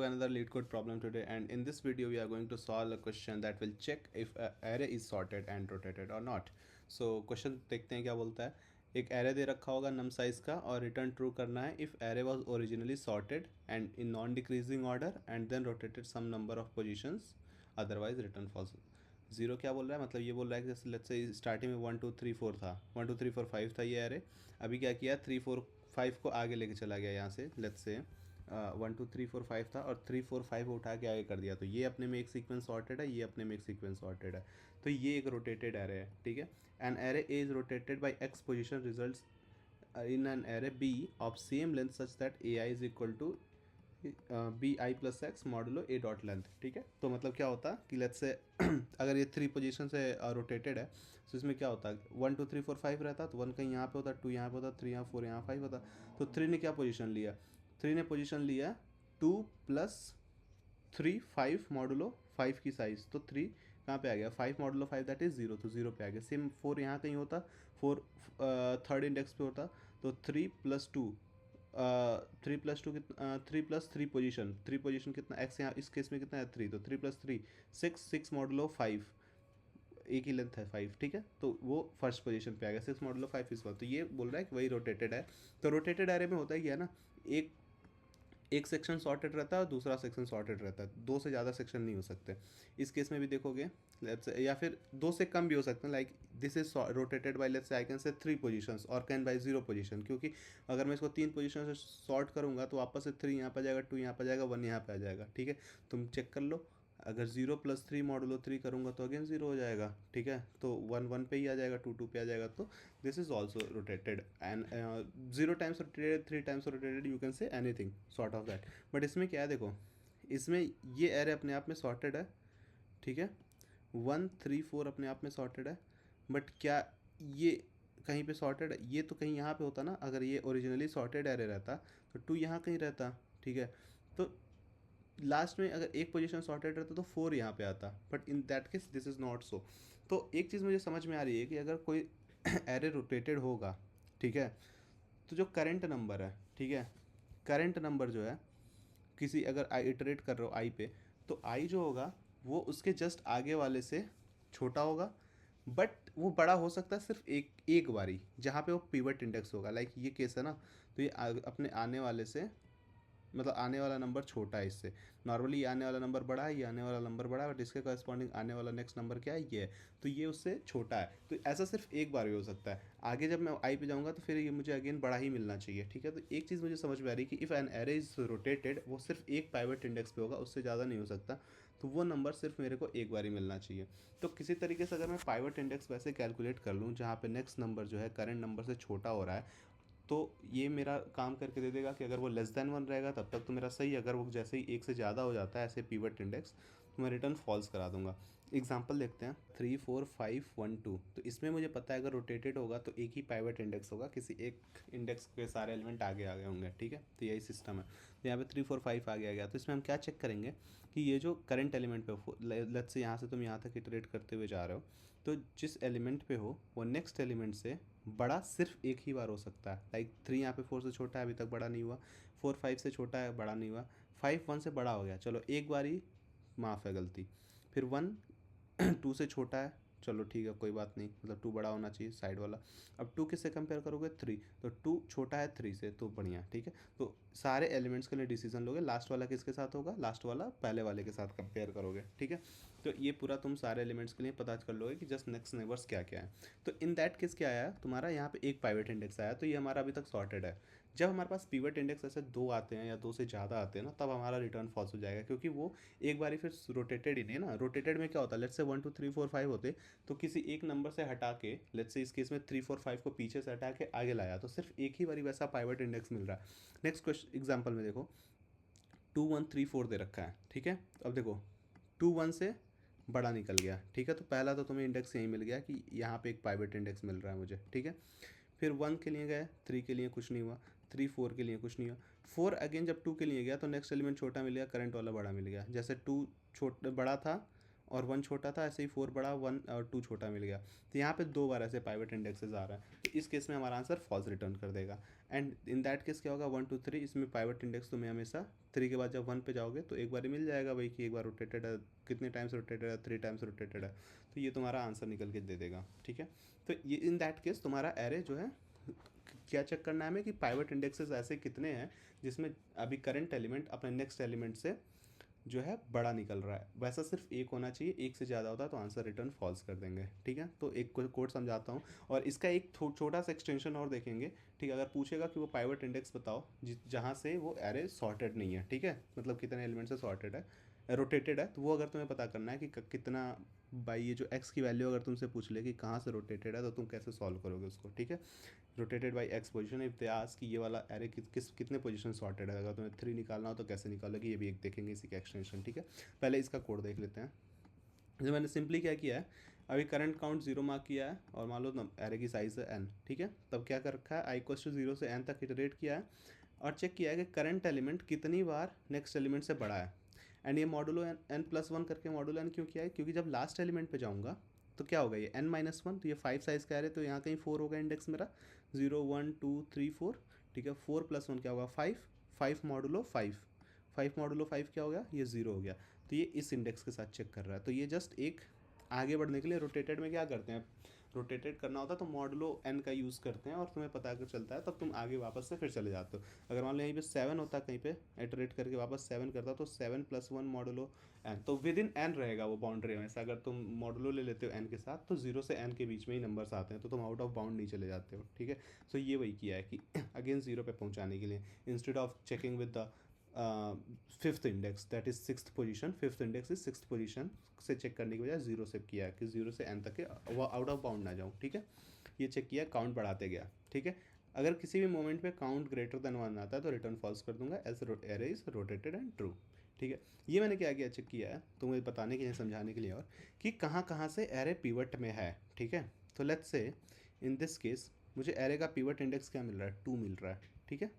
Another lead code problem today, and in this video we are going to solve a question that will check if a array is sorted and rotated or not. So question देखते हैं क्या बोलता है। एक array दे रखा होगा num size का और return true करना है if array was originally sorted and in non decreasing order and then rotated some number of positions, otherwise return false. Zero क्या बोल रहा है, मतलब ये बोल रहा है कि जैसे लेट्स से स्टार्टिंग में 1 2 3 4 था, 1 2 3 4 5 था ये एरे। अभी क्या किया, 3 4 5 को आगे लेके चला गया यहाँ से, लेट्स से 1 2 3 4 5 था और 3 4 5 उठा के आगे कर दिया, तो ये अपने में एक सीक्वेंस सॉर्टेड है, ये अपने में एक सीक्वेंस सॉर्टेड है, तो ये एक रोटेटेड एरे है। ठीक है, an array A is rotated by X position result in an array B of same length such that A I is equal to B I plus X modulo A dot length. ठीक है, तो मतलब क्या होता कि let's say अगर ये 3 position से रोटेटेड है तो इसमें क्या होता है, 1 2 3 4 5 रहता, तो 1 कहीं यहाँ पे होता, 2 यहाँ पे होता, 3 यहाँ 4 यहाँ 5 होता। तो 3 ने क्या पोजीशन लिया, 3 ने पोजीशन लिया 2 + 3 5 मॉडुलो 5 की साइज़, तो 3 कहाँ पे आ गया, 5 मॉडुलो 5 दैट इज़ 0, तो 0 पे आ गया। सेम 4 यहाँ कहीं होता, 4 थर्ड इंडेक्स पे होता, तो 3 + 2 3 + 2 कितना, 3 + 3 पोजीशन, 3 पोजीशन कितना, एक्स यहाँ इस केस में कितना है 3, तो 3 + 3 6, 6 मॉडुलो 5, एक ही लेंथ है 5। ठीक है, तो वो फर्स्ट पोजीशन पे आ गया, 6 मॉडुलो 5 इस बार, तो ये बोल रहा है कि वही रोटेटेड है। तो रोटेटेड एरे में होता है क्या ना, एक एक सेक्शन सॉर्टेड रहता है और दूसरा सेक्शन सॉर्टेड रहता है, दो से ज़्यादा सेक्शन नहीं हो सकते। इस केस में भी देखोगे लेट्स से, या फिर दो से कम भी हो सकते हैं, like this is rotated bye let's say I can say 3 positions और कैन बाय 0 पोजीशन, क्योंकि अगर मैं इसको 3 पोजीशन से सॉर्ट करूंगा तो वापस से 3 यहाँ पर जाएगा, 2 यहाँ पर जाएगा, 1 यहाँ पर आ जाएगा। ठीक है, तुम चेक कर लो, अगर 0 + 3 मॉडुलो 3 करूँगा तो अगेन 0 हो जाएगा। ठीक है, तो 1 1 पे ही आ जाएगा, 2 2 पे आ जाएगा, तो this is also rotated and 0 times rotated, 3 times rotated, you can say anything sort of that. But इसमें क्या है, देखो इसमें ये एरे अपने आप में सॉर्टेड है। ठीक है, 1 3 4 अपने आप में सॉर्टेड है, बट क्या ये कहीं पे सॉर्टेड है, ये तो कहीं यहाँ पे होता ना, अगर ये ओरिजिनली सॉर्टेड एरे रहता तो 2 यहाँ कहीं रहता। ठीक है, तो लास्ट में अगर एक पोजीशन सॉर्टेड रहता तो 4 यहाँ पे आता, but in that case this is not so. तो एक चीज़ मुझे समझ में आ रही है कि अगर कोई एरे रोटेटेड होगा, ठीक है, तो जो करंट नंबर है, ठीक है, करंट नंबर जो है किसी, अगर आई इटरेट कर रहे हो आई पे, तो आई जो होगा वो उसके जस्ट आगे वाले से छोटा होगा, बट वो बड़ा हो सकता है सिर्फ एक एक बारी, जहाँ पे वो पिवट इंडेक्स होगा, लाइक ये केस है ना, तो ये अपने आने वाले से, मतलब आने वाला नंबर छोटा है इससे। नॉर्मली ये आने वाला नंबर बड़ा है, ये आने वाला नंबर बड़ा है, बट इसके करस्पॉन्डिंग आने वाला नेक्स्ट नंबर क्या है, ये है, तो ये उससे छोटा है। तो ऐसा सिर्फ एक बार ही हो सकता है, आगे जब मैं आई पे जाऊँगा तो फिर ये मुझे अगेन बड़ा ही मिलना चाहिए। ठीक है, तो एक चीज़ मुझे समझ में आ रही है कि if N array is rotated, वो सिर्फ एक पाइवट इंडेक्स पे होगा, उससे ज़्यादा नहीं हो सकता, तो वो नंबर सिर्फ मेरे को एक बार ही मिलना चाहिए। तो किसी तरीके से अगर मैं पाइवट इंडेक्स वैसे कैलकुलेट कर लूँ जहाँ पे नेक्स्ट नंबर जो है करंट नंबर से छोटा हो रहा है, तो ये मेरा काम करके दे देगा कि अगर वो लेस देन 1 रहेगा तब तक तो मेरा सही है, अगर वो जैसे ही एक से ज़्यादा हो जाता है ऐसे पीवट इंडेक्स, तो मैं रिटर्न फॉल्स करा दूंगा। एग्जांपल देखते हैं, 3 4 5 1 2, तो इसमें मुझे पता है अगर रोटेटेड होगा तो एक ही पाइवट इंडेक्स होगा, किसी एक इंडेक्स के सारे एलिमेंट आगे आ गए होंगे। ठीक है, तो यही सिस्टम है। तो यहाँ पे 3 4 5 आगे आ गया, तो इसमें हम क्या चेक करेंगे कि ये जो करंट एलिमेंट पे, लेट्स से यहाँ से तुम यहाँ तक इटरेट करते हुए जा रहे हो, तो जिस एलिमेंट पे हो वो नेक्स्ट एलिमेंट से बड़ा सिर्फ एक ही बार हो सकता है। लाइक 3 यहाँ पे 4 से छोटा है, अभी तक बड़ा नहीं हुआ, 4 5 से छोटा है, बड़ा नहीं हुआ, 5 1 से बड़ा हो गया, चलो एक बार ही माफ़ है गलती, फिर 1 2 से छोटा है, चलो ठीक है कोई बात नहीं, मतलब 2 बड़ा होना चाहिए साइड वाला। अब 2 किससे कंपेयर करोगे, 3, तो 2 छोटा है 3 से, तो बढ़िया। ठीक है, तो सारे एलिमेंट्स के लिए डिसीजन लोगे, लास्ट वाला किसके साथ होगा, लास्ट वाला पहले वाले के साथ कंपेयर करोगे। ठीक है, तो ये पूरा तुम सारे एलिमेंट्स के लिए पता कर लोगे कि जस्ट नेक्स्ट नेबर्स क्या क्या है। तो इन दैट केस क्या आया तुम्हारा, यहाँ पे एक पाइवट इंडेक्स आया, तो ये हमारा अभी तक सॉर्टेड है। जब हमारे पास पिवट इंडेक्स ऐसे 2 आते हैं या 2 से ज़्यादा आते हैं ना, तब हमारा रिटर्न फॉल्स हो जाएगा, क्योंकि वो एक बारी फिर रोटेटेड ही नहीं है ना। रोटेटेड में क्या होता है, लेट्स से 1 2 3 4 5 होते, तो किसी एक नंबर से हटा के, लेट्स से इस केस में 3 4 5 को पीछे से हटा के आगे लाया, तो सिर्फ एक ही बारी वैसा पाइवट इंडेक्स मिल रहा है। नेक्स्ट क्वेश्चन एग्जाम्पल में देखो, 2 1 3 4 दे रखा है। ठीक है, अब देखो 2 1 से बड़ा निकल गया। ठीक है, तो पहला तो तुम्हें इंडेक्स यही मिल गया कि यहाँ पे एक पाइवट इंडेक्स मिल रहा है मुझे। ठीक है, फिर 1 के लिए गए, 3 के लिए कुछ नहीं हुआ, 3 4 के लिए कुछ नहीं हुआ, 4 अगेन जब 2 के लिए गया तो नेक्स्ट एलिमेंट छोटा मिल गया, करंट वाला बड़ा मिल गया। जैसे 2 छोटा बड़ा था और 1 छोटा था, ऐसे ही 4 बड़ा 1 और 2 छोटा मिल गया। तो यहाँ पे 2 बार ऐसे पाइवट इंडेक्सेस आ रहा है, तो इस केस में हमारा आंसर फॉल्स रिटर्न कर देगा। एंड इन दैट केस क्या होगा 1 2 3, इसमें पाइवट इंडेक्स तुम्हें हमेशा 3 के बाद जब 1 पे जाओगे तो एक बार ही मिल जाएगा भाई कि एक बार रोटेटेड है, कितने टाइम्स रोटेटेड है, 3 टाइम्स रोटेटेड है, तो ये तुम्हारा आंसर निकल के दे देगा। ठीक है, तो ये इन दैट केस तुम्हारा एरे जो है क्या चेक करना है हमें कि पाइवट इंडेक्सेस ऐसे कितने हैं जिसमें अभी करंट एलिमेंट अपने नेक्स्ट एलिमेंट से जो है बड़ा निकल रहा है। वैसा सिर्फ एक होना चाहिए, एक से ज़्यादा होता है तो आंसर रिटर्न फॉल्स कर देंगे। ठीक है, तो एक कोड समझाता हूँ और इसका एक छोटा सा एक्सटेंशन और देखेंगे। ठीक है, अगर पूछेगा कि वो पाइवट इंडेक्स बताओ जहाँ से वो एरे सॉर्टेड नहीं है, ठीक है, मतलब कितने एलिमेंट से सॉर्टेड है, रोटेटेड है, तो वो अगर तुम्हें पता करना है कि कितना बाई ये जो एक्स की वैल्यू अगर तुमसे पूछ ले कि कहाँ से रोटेटेड है, तो तुम कैसे सॉल्व करोगे उसको। ठीक है, rotated by x position, if they ask कि ये वाला एरे कितने पोजीशन सॉर्टेड है, अगर तुम्हें 3 निकालना हो तो कैसे निकालोगे, ये भी एक देखेंगे इसी का एक्सटेंशन। ठीक है, पहले इसका कोड देख लेते हैं। जो मैंने सिंपली क्या किया है, अभी करंट काउंट 0 मार्क किया है और मान लो एरे की साइज है n। ठीक है, तब क्या कर रखा है, आई इक्वल्स टू 0 से n तक इटरेट किया है और चेक किया है कि करंट एलिमेंट कितनी बार नेक्स्ट एलिमेंट से बड़ा है। एंड ये मॉडुलो n प्लस वन करके मॉडुलो n क्यों किया है, क्योंकि जब लास्ट एलिमेंट पे जाऊँगा तो क्या होगा, ये n माइनस वन, तो ये 5 साइज का एरे, तो यहाँ कहीं 4 होगा इंडेक्स मेरा, 0 1 2 3 4। ठीक है, 4 प्लस वन क्या होगा 5, 5 मॉडुलो 5, 5 मॉडुलो 5 क्या हो गया, ये 0 हो गया। तो ये इस इंडेक्स के साथ चेक कर रहा है। तो ये जस्ट एक आगे बढ़ने के लिए रोटेटेड में क्या करते हैं, रोटेटेड करना होता है तो मॉडुलो n का यूज़ करते हैं और तुम्हें पता कर चलता है, तब तुम आगे वापस से फिर चले जाते हो। अगर मान लो यहीं पे 7 होता, कहीं पे इटरेट करके वापस 7 करता, तो 7 प्लस वन मॉडुलो n, तो विद इन n रहेगा वो बाउंड्री में। ऐसा अगर तुम मॉडुलो ले लेते हो n के साथ तो 0 से n के बीच में ही नंबर्स आते हैं, तो तुम आउट ऑफ बाउंड नहीं चले जाते हो। ठीक है, सो ये वही किया है कि अगेन 0 पे पहुंचाने के लिए, instead of checking with the fifth index that is sixth position, fifth index is sixth position से चेक करने की बजाय 0 से किया है कि 0 से n तक के आउट ऑफ बाउंड ना जाऊँ। ठीक है, ये चेक किया, काउंट बढ़ाते गया। ठीक है, अगर किसी भी मोमेंट पे काउंट ग्रेटर देन 1 आता है तो रिटर्न फॉल्स कर दूंगा, as array is rotated and true. ठीक है, ये मैंने क्या किया, चेक किया है तुम्हें बताने के लिए, समझाने के लिए, और कि कहाँ कहाँ से एरे पिवट में है। ठीक है, तो let's say in this case मुझे एरे का पिवट इंडेक्स क्या मिल रहा है, 2 मिल रहा है। ठीक है,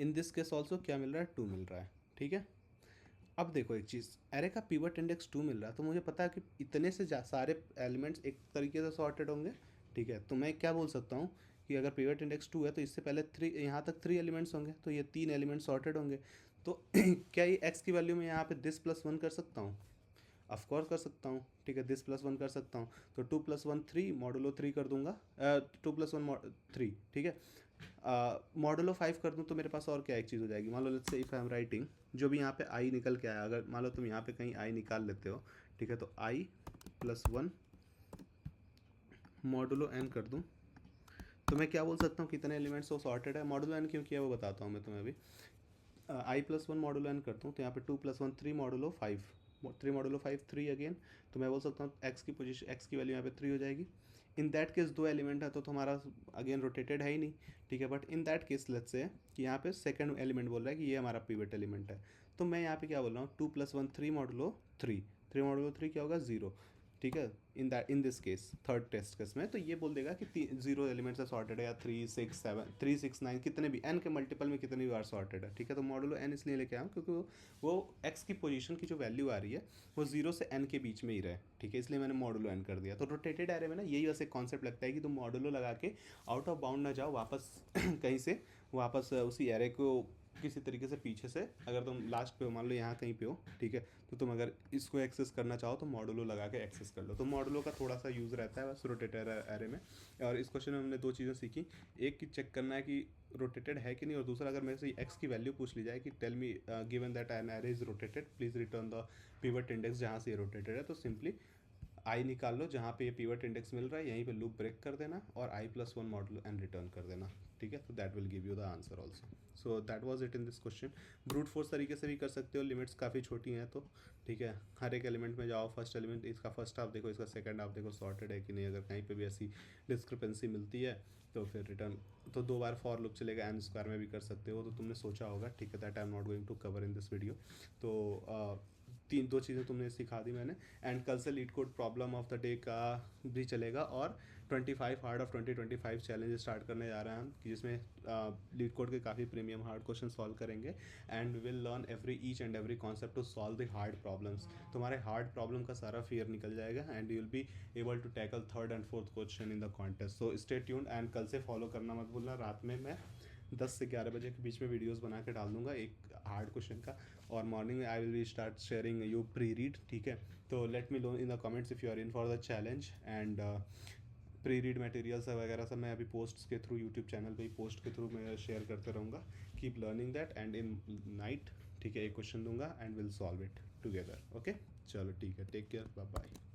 इन दिस केस ऑल्सो क्या मिल रहा है, 2 मिल रहा है। ठीक है, अब देखो एक चीज़, एरे का पिवट इंडेक्स 2 मिल रहा है तो मुझे पता है कि इतने से सारे एलिमेंट्स एक तरीके से सॉर्टेड होंगे। ठीक है, तो मैं क्या बोल सकता हूँ कि अगर पिवट इंडेक्स 2 है तो इससे पहले 3, यहाँ तक 3 एलिमेंट्स होंगे, तो ये 3 एलिमेंट्स सॉर्टेड होंगे। तो क्या ये एक्स की वैल्यू में यहाँ पे दिस प्लस वन कर सकता हूँ, ऑफकोर्स कर सकता हूँ। ठीक है, दिस प्लस वन कर सकता हूँ, तो 2 प्लस वन 3 मॉडुलो 3 कर दूंगा, 2 प्लस वन 3। ठीक है, मॉडुलो 5 कर दूँ तो मेरे पास और क्या एक चीज़ हो जाएगी, मान लो let's say if I am writing, जो भी यहाँ पे आई निकल के आया, अगर मान लो तुम यहाँ पे कहीं आई निकाल लेते हो, ठीक है, तो आई प्लस वन मॉडुलो एन कर दूँ, तो मैं क्या बोल सकता हूँ कितने एलिमेंट्स वो सॉर्टेड है। मॉडुलो एन क्यों किया वो बताता हूँ मैं तुम्हें अभी। आई प्लस वन मॉडुलो एन करता हूँ तो यहाँ पे 2 plus one 3 modulo 5, 3 modulo 5 3 again, तो मैं बोल सकता हूँ एक्स की पोजीशन, एक्स की वैल्यू यहाँ पे 3 हो जाएगी। इन दैट केस 2 एलिमेंट है तो हमारा अगेन रोटेटेड है ही नहीं। ठीक है, but in that case let's say कि यहाँ पे सेकंड एलिमेंट बोल रहा है कि ये हमारा पिवट एलिमेंट है, तो मैं यहाँ पे क्या बोल रहा हूँ, 2 प्लस वन 3 मॉडुलो 3, 3 मॉडुलो 3 क्या होगा 0। ठीक है, in this case third test case में तो ये बोल देगा कि 0 एलिमेंट से सॉर्टेड है, या 3 6 7 3 6 9 कितने भी n के मल्टीपल में कितने भी बार सॉर्टेड है। ठीक है, तो मॉडुलो n इसलिए लेके आया हूँ क्योंकि वो x की पोजीशन की जो वैल्यू आ रही है वो 0 से n के बीच में ही रहे। ठीक है, इसलिए मैंने मॉडुलो n कर दिया। तो रोटेटेड एरे में ना यही वैसे कॉन्सेप्ट लगता है कि तुम मॉडुलो लगा के आउट ऑफ बाउंड ना जाओ, वापस कहीं से वापस उसी एरे को किसी तरीके से पीछे से, अगर तुम लास्ट पे हो, मान लो यहाँ कहीं पे हो, ठीक है, तो तुम अगर इसको एक्सेस करना चाहो तो मॉडुलो लगा के एक्सेस कर लो। तो मॉडुलो का थोड़ा सा यूज़ रहता है बस रोटेटेड एरे में। और इस क्वेश्चन में हमने 2 चीज़ें सीखी, एक कि चेक करना है कि रोटेटेड है कि नहीं, और दूसरा अगर मेरे से एक्स की वैल्यू पूछ ली जाए कि tell me given that an array is rotated please return the pivot index जहाँ से ये रोटेटेड है, तो सिंपली आई निकाल लो जहाँ पे ये पिवट इंडेक्स मिल रहा है, यहीं पे लूप ब्रेक कर देना और I plus one model and return कर देना। ठीक है, तो that will give you the answer also. So that was it in this question. Brute force तरीके से भी कर सकते हो, लिमिट्स काफ़ी छोटी हैं तो। ठीक है, हर एक एलिमेंट में जाओ, फर्स्ट एलिमेंट इसका फर्स्ट हाफ देखो, इसका सेकंड हाफ देखो, सॉर्टेड है कि नहीं, अगर कहीं पे भी ऐसी डिस्क्रिपेंसी मिलती है तो फिर रिटर्न, तो 2 बार फॉर लूप चलेगा, एन स्क्वायर में भी कर सकते हो, तो तुमने सोचा होगा। ठीक है, that I am not going to cover in this video. तो दो चीज़ें तुमने सिखा दी मैंने। एंड कल से leet code problem of the day का भी चलेगा, और 25 हार्ड ऑफ 2025 चैलेंज स्टार्ट करने जा रहे हैं हम, कि जिसमें लीड कोड के काफ़ी प्रीमियम हार्ड क्वेश्चन सॉल्व करेंगे। And we will learn each and every concept to solve the hard problems. तुम्हारे हार्ड प्रॉब्लम का सारा फियर निकल जाएगा and you will be able to tackle third and fourth question in the contest. So stay tuned and कल से follow करना मत भूलना। रात में मैं 10 से 11 बजे के बीच में वीडियोस बना के डाल दूंगा एक हार्ड क्वेश्चन का, और मॉर्निंग में I will be start sharing you pre read, ठीक है। तो let me know in the comments if you are in for the challenge. And pre read materials वगैरह सब मैं अभी पोस्ट्स के थ्रू, यूट्यूब चैनल पे ही पोस्ट के थ्रू मैं शेयर करते रहूँगा। Keep learning that and in night, ठीक है, एक क्वेश्चन दूंगा and will solve it together. Okay, चलो ठीक है, टेक केयर, बाय बाय।